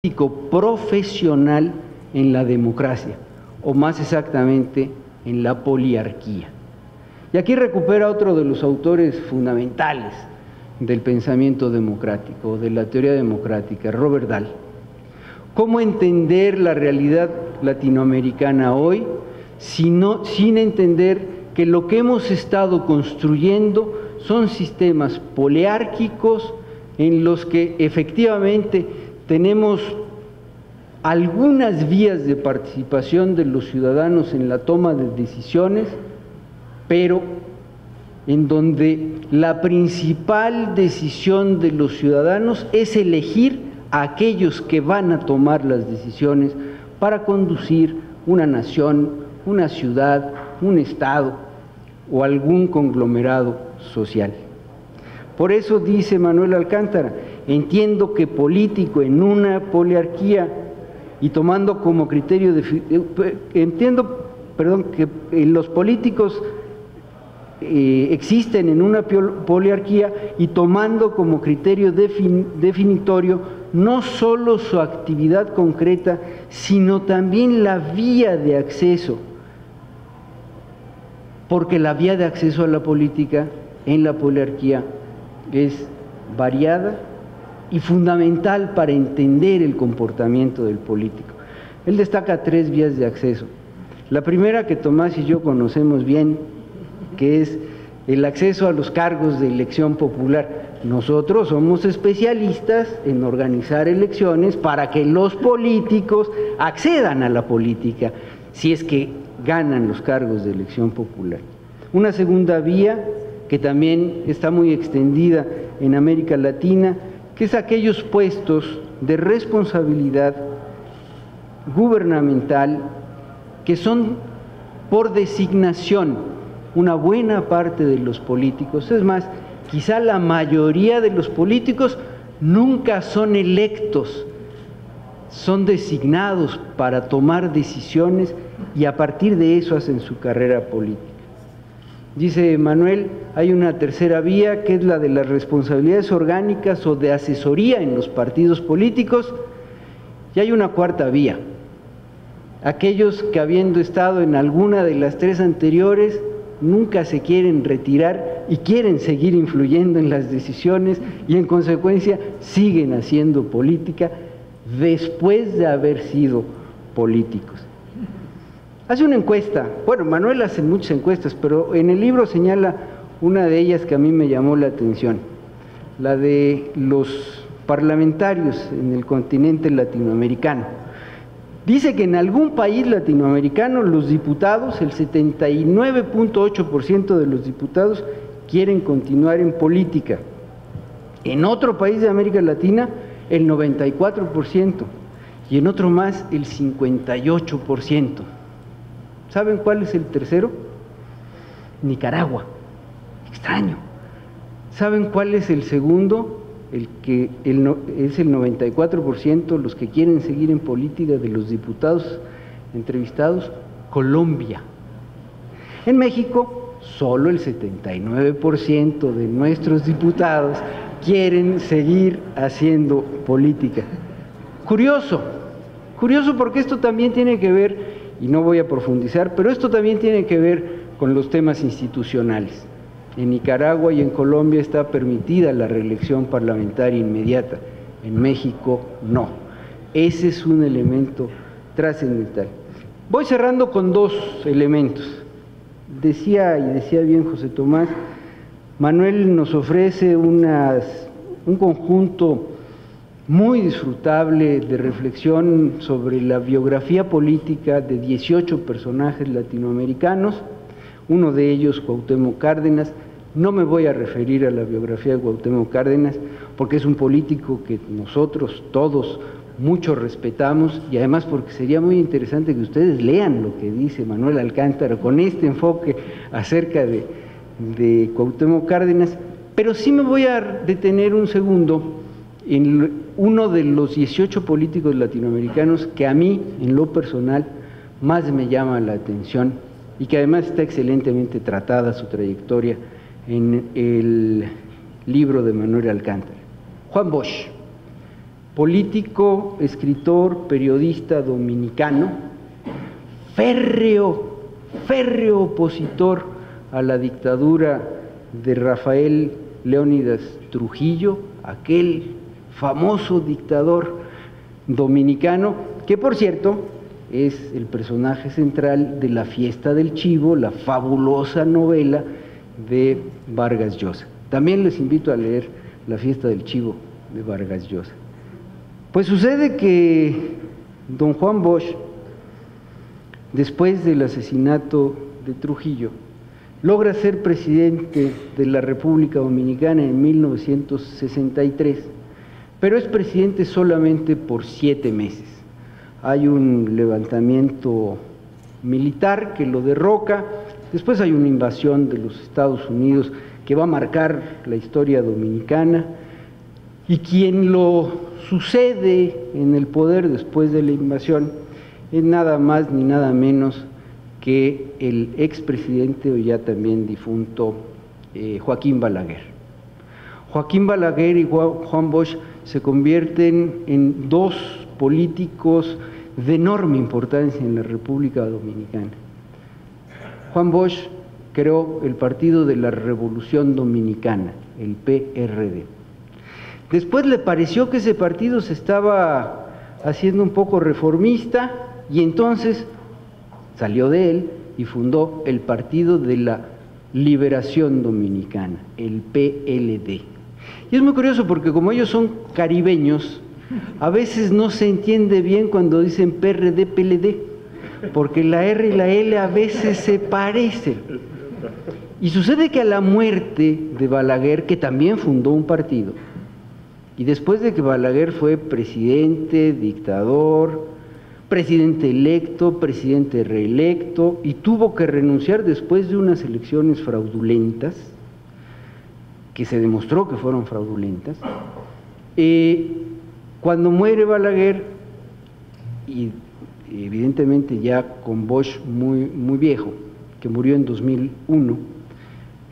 profesional en la democracia, o más exactamente en la poliarquía. Y aquí recupera otro de los autores fundamentales del pensamiento democrático, de la teoría democrática, Robert Dahl. ¿Cómo entender la realidad latinoamericana hoy sin entender que lo que hemos estado construyendo son sistemas poliárquicos en los que efectivamente tenemos algunas vías de participación de los ciudadanos en la toma de decisiones, pero en donde la principal decisión de los ciudadanos es elegir a aquellos que van a tomar las decisiones para conducir una nación, una ciudad, un estado o algún conglomerado social. Por eso dice Manuel Alcántara, entiendo que político en una poliarquía y tomando como criterio que los políticos existen en una poliarquía y tomando como criterio definitorio no solo su actividad concreta, sino también la vía de acceso, porque la vía de acceso a la política en la poliarquía es variada y fundamental para entender el comportamiento del político. Él destaca 3 vías de acceso. La primera, que Tomás y yo conocemos bien, que es el acceso a los cargos de elección popular. Nosotros somos especialistas en organizar elecciones para que los políticos accedan a la política, si es que ganan los cargos de elección popular. Una segunda vía, que también está muy extendida en América Latina, que es aquellos puestos de responsabilidad gubernamental que son por designación una buena parte de los políticos. Es más, quizá la mayoría de los políticos nunca son electos, son designados para tomar decisiones y a partir de eso hacen su carrera política. Dice Manuel, hay una tercera vía que es la de las responsabilidades orgánicas o de asesoría en los partidos políticos, y hay una cuarta vía, aquellos que habiendo estado en alguna de las 3 anteriores nunca se quieren retirar y quieren seguir influyendo en las decisiones y en consecuencia siguen haciendo política después de haber sido políticos. Hace una encuesta, bueno, Manuel hace muchas encuestas, pero en el libro señala una de ellas que a mí me llamó la atención, la de los parlamentarios en el continente latinoamericano. Dice que en algún país latinoamericano los diputados, el 79.8% de los diputados quieren continuar en política. En otro país de América Latina, el 94%, y en otro más, el 58%. ¿Saben cuál es el tercero? Nicaragua. Extraño. ¿Saben cuál es el segundo? Es el 94% los que quieren seguir en política de los diputados entrevistados. Colombia. En México, solo el 79% de nuestros diputados quieren seguir haciendo política. Curioso porque esto también tiene que ver, y no voy a profundizar, pero esto también tiene que ver con los temas institucionales. En Nicaragua y en Colombia está permitida la reelección parlamentaria inmediata, en México no. Ese es un elemento trascendental. Voy cerrando con 2 elementos. Decía bien José Tomás, Manuel nos ofrece un conjunto muy disfrutable de reflexión sobre la biografía política de 18 personajes latinoamericanos, uno de ellos Cuauhtémoc Cárdenas. No me voy a referir a la biografía de Cuauhtémoc Cárdenas porque es un político que nosotros todos mucho respetamos y además porque sería muy interesante que ustedes lean lo que dice Manuel Alcántara con este enfoque acerca de Cuauhtémoc Cárdenas, pero sí me voy a detener un segundo en uno de los 18 políticos latinoamericanos que a mí, en lo personal, más me llama la atención y que además está excelentemente tratada su trayectoria en el libro de Manuel Alcántara. Juan Bosch, político, escritor, periodista dominicano, férreo opositor a la dictadura de Rafael Leónidas Trujillo, aquel famoso dictador dominicano, que por cierto es el personaje central de La Fiesta del Chivo, la fabulosa novela de Vargas Llosa. También les invito a leer La Fiesta del Chivo de Vargas Llosa. Pues sucede que don Juan Bosch, después del asesinato de Trujillo, logra ser presidente de la República Dominicana en 1963, pero es presidente solamente por 7 meses. Hay un levantamiento militar que lo derroca, después hay una invasión de los Estados Unidos que va a marcar la historia dominicana, y quien lo sucede en el poder después de la invasión es nada más ni nada menos que el expresidente, o ya también difunto, Joaquín Balaguer. Joaquín Balaguer y Juan Bosch se convierten en dos políticos de enorme importancia en la República Dominicana. Juan Bosch creó el Partido de la Revolución Dominicana, el PRD. Después le pareció que ese partido se estaba haciendo un poco reformista y entonces salió de él y fundó el Partido de la Liberación Dominicana, el PLD. Y es muy curioso porque como ellos son caribeños, a veces no se entiende bien cuando dicen PRD, PLD, porque la R y la L a veces se parecen. Y sucede que a la muerte de Balaguer, que también fundó un partido, y después de que Balaguer fue presidente, dictador, presidente electo, presidente reelecto, y tuvo que renunciar después de unas elecciones fraudulentas, que se demostró que fueron fraudulentas, cuando muere Balaguer, y evidentemente ya con Bosch muy viejo, que murió en 2001,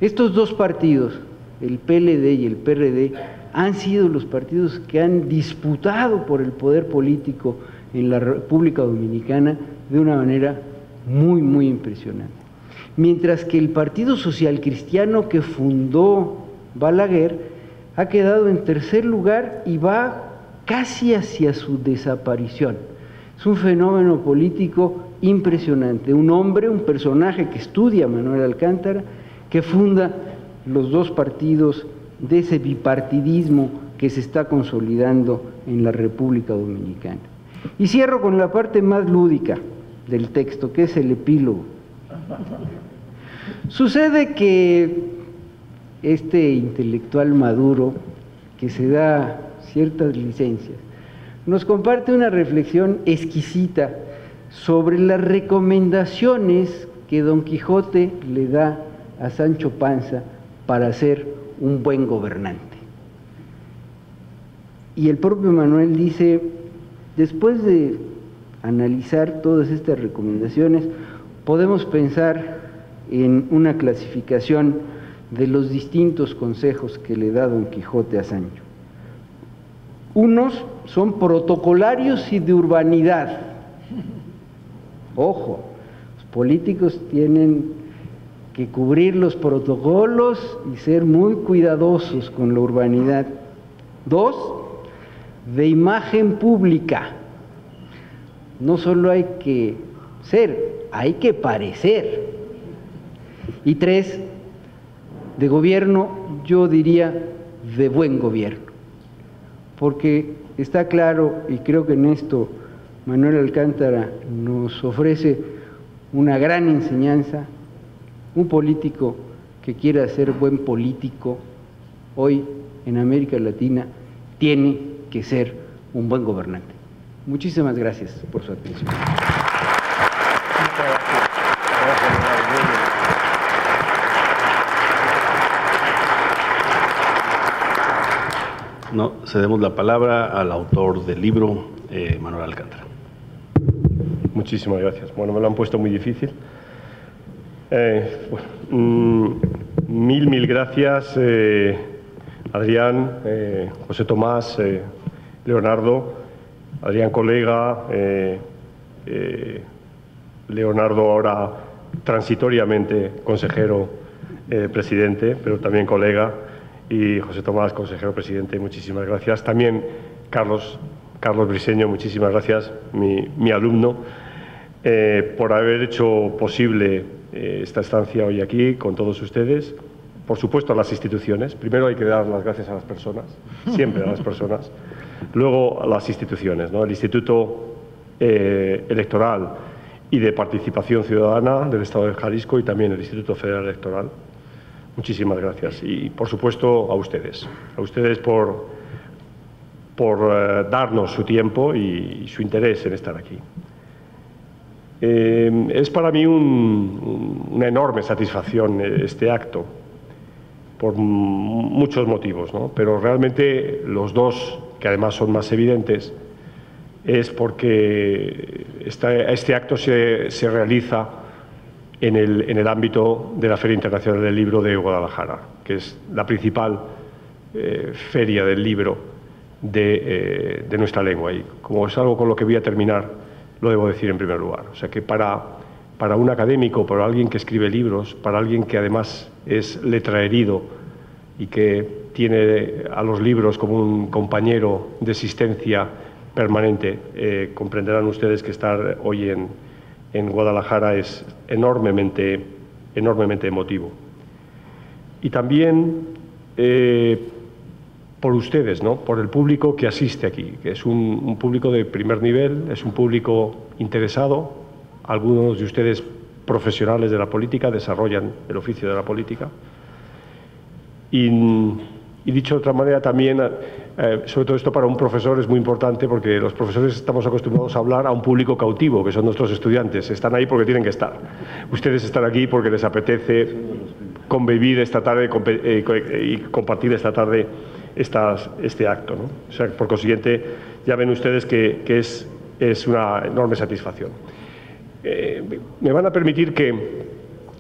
estos dos partidos, el PLD y el PRD, han sido los partidos que han disputado por el poder político en la República Dominicana de una manera muy impresionante. Mientras que el Partido Social Cristiano que fundó Balaguer ha quedado en tercer lugar y va casi hacia su desaparición. Es un fenómeno político impresionante, un hombre, un personaje que estudia Manuel Alcántara, que funda los dos partidos de ese bipartidismo que se está consolidando en la República Dominicana. Y cierro con la parte más lúdica del texto, que es el epílogo. Sucede que este intelectual maduro, que se da ciertas licencias, nos comparte una reflexión exquisita sobre las recomendaciones que Don Quijote le da a Sancho Panza para ser un buen gobernante. Y el propio Manuel dice, después de analizar todas estas recomendaciones, podemos pensar en una clasificación de los distintos consejos que le da Don Quijote a Sancho. Unos son protocolarios y de urbanidad. Ojo, los políticos tienen que cubrir los protocolos y ser muy cuidadosos con la urbanidad. 2, de imagen pública. No solo hay que ser, hay que parecer. Y 3, de gobierno, yo diría de buen gobierno. Porque está claro, y creo que en esto Manuel Alcántara nos ofrece una gran enseñanza. Un político que quiera ser buen político hoy en América Latina tiene que ser un buen gobernante. Muchísimas gracias por su atención. No, cedemos la palabra al autor del libro, Manuel Alcántara. Muchísimas gracias. Bueno, me lo han puesto muy difícil. Mil gracias, Adrián, José Tomás, Leonardo, Adrián colega, Leonardo ahora transitoriamente consejero presidente, pero también colega, y José Tomás, consejero presidente, muchísimas gracias. También Carlos Briseño, muchísimas gracias, mi alumno, por haber hecho posible esta estancia hoy aquí con todos ustedes. Por supuesto, a las instituciones. Primero hay que dar las gracias a las personas, siempre a las personas. Luego a las instituciones, ¿no? El Instituto Electoral y de Participación Ciudadana del Estado de Jalisco y también el Instituto Federal Electoral. Muchísimas gracias. Y, por supuesto, a ustedes por darnos su tiempo y su interés en estar aquí. Es para mí una enorme satisfacción este acto, por muchos motivos, ¿no? Pero realmente los dos, que además son más evidentes, es porque este acto se realiza en el ámbito de la Feria Internacional del Libro de Guadalajara, que es la principal feria del libro de nuestra lengua. Y como es algo con lo que voy a terminar, lo debo decir en primer lugar. O sea que para un académico, para alguien que escribe libros, para alguien que además es letraherido y que tiene a los libros como un compañero de existencia permanente, comprenderán ustedes que estar hoy en Guadalajara es enormemente emotivo. Y también por ustedes, ¿no? Por el público que asiste aquí, que es un público de primer nivel, es un público interesado. Algunos de ustedes, profesionales de la política, desarrollan el oficio de la política. Y dicho de otra manera, también, sobre todo esto para un profesor es muy importante, porque los profesores estamos acostumbrados a hablar a un público cautivo, que son nuestros estudiantes. Están ahí porque tienen que estar. Ustedes están aquí porque les apetece convivir esta tarde y compartir esta tarde este acto, ¿no? O sea, por consiguiente, ya ven ustedes que es una enorme satisfacción. Me van a permitir que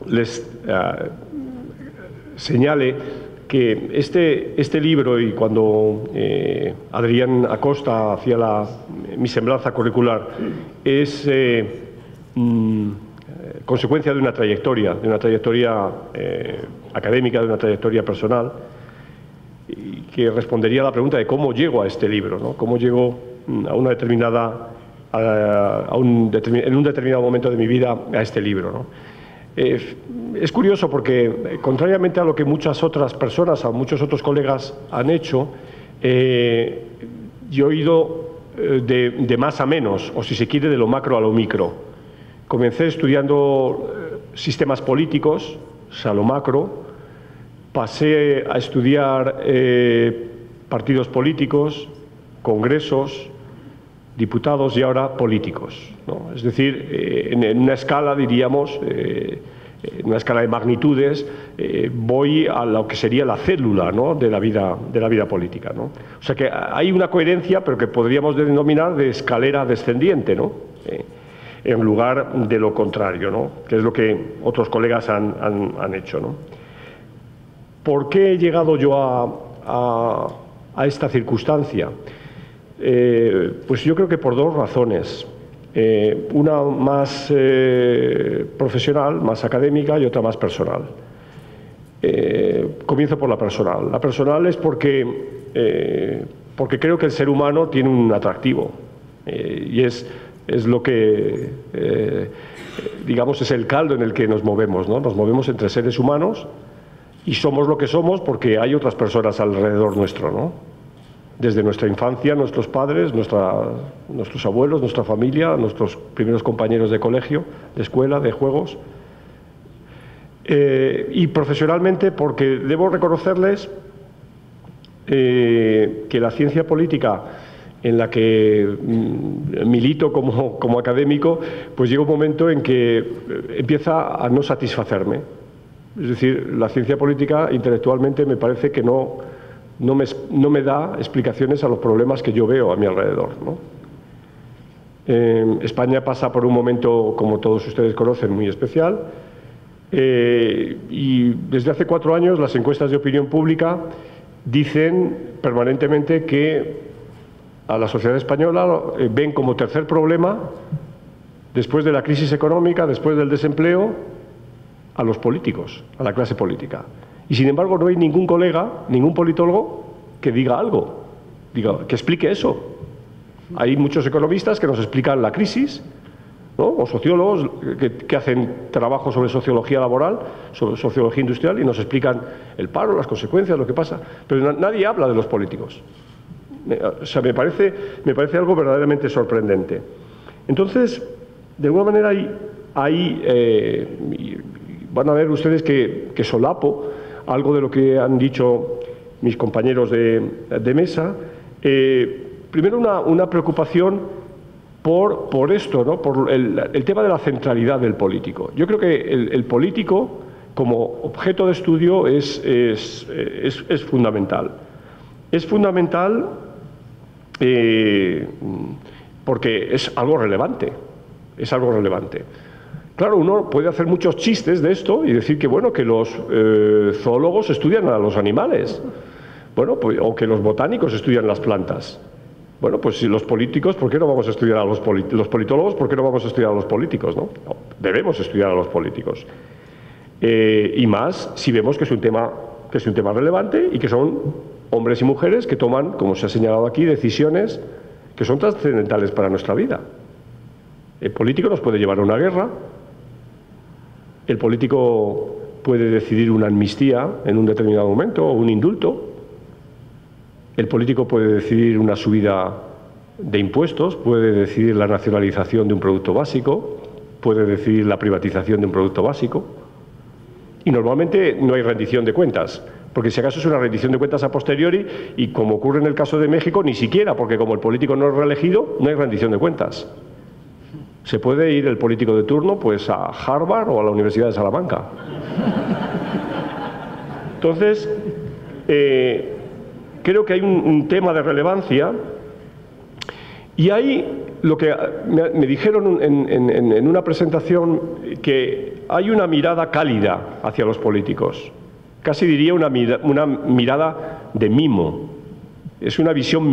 les señale que este libro, y cuando Adrián Acosta hacía mi semblanza curricular, es consecuencia de una trayectoria académica, de una trayectoria personal, y que respondería a la pregunta de cómo llego a este libro, ¿no? Cómo llego en un determinado momento de mi vida a este libro, ¿no? Es curioso porque, contrariamente a lo que muchas otras personas, a muchos otros colegas han hecho, yo he ido de más a menos, o si se quiere, de lo macro a lo micro. Comencé estudiando sistemas políticos, o sea, lo macro. Pasé a estudiar partidos políticos, congresos, diputados y ahora políticos, ¿no? Es decir, en una escala, diríamos, en una escala de magnitudes, voy a lo que sería la célula, ¿no?, de la vida política, ¿no? O sea que hay una coherencia, pero que podríamos denominar de escalera descendiente, ¿no? En lugar de lo contrario, ¿no?, que es lo que otros colegas han hecho, ¿no? ¿Por qué he llegado yo a esta circunstancia? Pues yo creo que por dos razones. Una más profesional, más académica, y otra más personal. Comienzo por la personal. La personal es porque creo que el ser humano tiene un atractivo, y es lo que, digamos, es el caldo en el que nos movemos, ¿no? Nos movemos entre seres humanos y somos lo que somos porque hay otras personas alrededor nuestro, ¿no? Desde nuestra infancia, nuestros padres, nuestros abuelos, nuestra familia, nuestros primeros compañeros de colegio, de escuela, de juegos. Y profesionalmente porque debo reconocerles que la ciencia política en la que milito como académico, pues llega un momento en que empieza a no satisfacerme. Es decir, la ciencia política intelectualmente me parece que no me da explicaciones a los problemas que yo veo a mi alrededor, ¿no? España pasa por un momento, como todos ustedes conocen, muy especial, y desde hace 4 años las encuestas de opinión pública dicen permanentemente que a la sociedad española ven como tercer problema, después de la crisis económica, después del desempleo, a los políticos, a la clase política. Y sin embargo no hay ningún colega, ningún politólogo que diga algo, que explique eso. Hay muchos economistas que nos explican la crisis, ¿no? O sociólogos que hacen trabajo sobre sociología laboral, sobre sociología industrial, y nos explican el paro, las consecuencias, lo que pasa. Pero nadie habla de los políticos. O sea, me parece algo verdaderamente sorprendente. Entonces, de alguna manera van a ver ustedes que solapo algo de lo que han dicho mis compañeros de mesa. Primero, una preocupación por esto, ¿no? Por el tema de la centralidad del político. Yo creo que el político, como objeto de estudio, es fundamental. Es fundamental porque es algo relevante. Es algo relevante. Claro, uno puede hacer muchos chistes de esto y decir que, bueno, que los zoólogos estudian a los animales, bueno, pues, o que los botánicos estudian las plantas. Bueno, pues si los políticos, ¿por qué no vamos a estudiar a los politólogos? ¿Por qué no vamos a estudiar a los políticos? ¿No? No, debemos estudiar a los políticos. Y más si vemos que es un tema relevante y que son hombres y mujeres que toman, como se ha señalado aquí, decisiones que son trascendentales para nuestra vida. El político nos puede llevar a una guerra, el político puede decidir una amnistía en un determinado momento o un indulto, el político puede decidir una subida de impuestos, puede decidir la nacionalización de un producto básico, puede decidir la privatización de un producto básico, y normalmente no hay rendición de cuentas, porque si acaso es una rendición de cuentas a posteriori, y como ocurre en el caso de México, ni siquiera, porque como el político no es reelegido, no hay rendición de cuentas. Se puede ir el político de turno pues a Harvard o a la Universidad de Salamanca. Entonces, creo que hay un tema de relevancia, y hay lo que me dijeron en una presentación, que hay una mirada cálida hacia los políticos, casi diría una mirada de mimo, es una visión